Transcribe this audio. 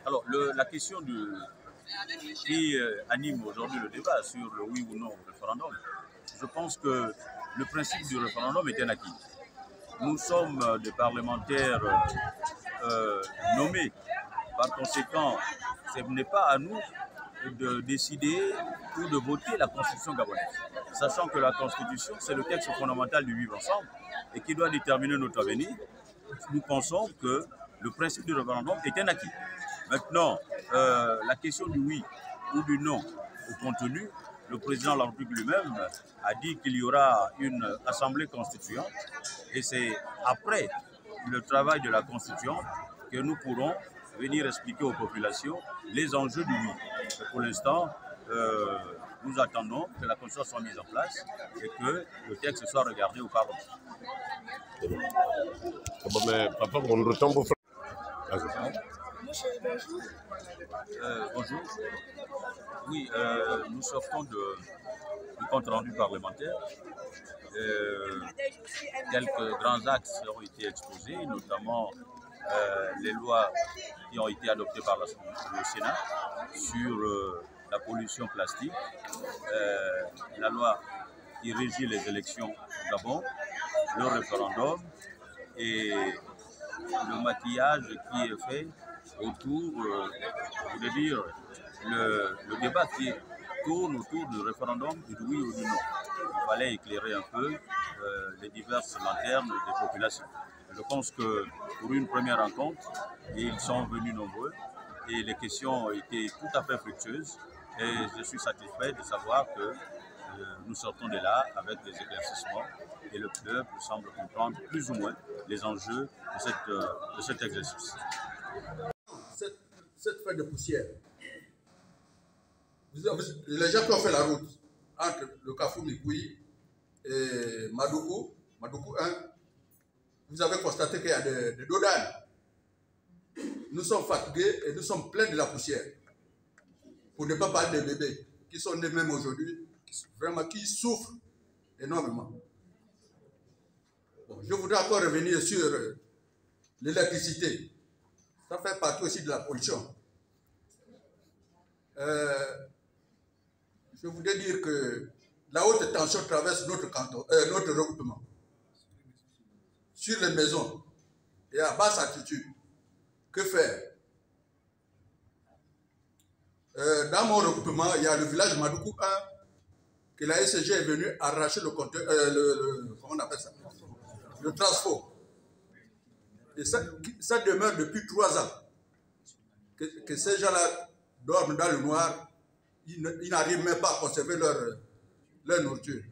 Alors, la question qui anime aujourd'hui le débat sur le oui ou non au référendum, je pense que le principe du référendum est un acquis. Nous sommes des parlementaires nommés. Par conséquent, ce n'est pas à nous de décider ou de voter la Constitution gabonaise. Sachant que la Constitution, c'est le texte fondamental du vivre ensemble et qui doit déterminer notre avenir, nous pensons que le principe du référendum est un acquis. Maintenant, la question du oui ou du non au contenu, le président de la République lui-même a dit qu'il y aura une assemblée constituante et c'est après le travail de la constituante que nous pourrons venir expliquer aux populations les enjeux du oui. Et pour l'instant, nous attendons que la constitution soit mise en place et que le texte soit regardé au Parlement. Bonjour. Oui, nous sortons du compte rendu parlementaire. Quelques grands axes ont été exposés, notamment les lois qui ont été adoptées par le Sénat sur la pollution plastique, la loi qui régit les élections au Gabon, le référendum et le maquillage qui est fait autour, je voulais dire, le débat qui tourne autour du référendum du oui ou du non. Il fallait éclairer un peu les diverses lanternes des populations. Je pense que pour une première rencontre, ils sont venus nombreux et les questions ont été tout à fait fructueuses et je suis satisfait de savoir que nous sortons de là avec des éclaircissements et le peuple semble comprendre plus ou moins les enjeux de cet exercice. Cette fête de poussière, les gens qui ont fait la route entre le Kafou Mikoui et Madoukou 1, vous avez constaté qu'il y a des dodanes. Nous sommes fatigués et nous sommes pleins de la poussière. Pour ne pas parler des bébés qui sont nés même aujourd'hui, vraiment qui souffrent énormément. Bon, je voudrais encore revenir sur l'électricité. Ça fait partie aussi de la pollution. Je voudrais dire que la haute tension traverse notre canton, notre regroupement. Sur les maisons et à basse altitude. Que faire? Dans mon regroupement, il y a le village Madoukou 1 que la SCG est venue arracher comment on appelle ça? Le transfo. Et ça demeure depuis 3 ans. Que ces gens-là dorment dans le noir, ils n'arrivent même pas à conserver leur nourriture.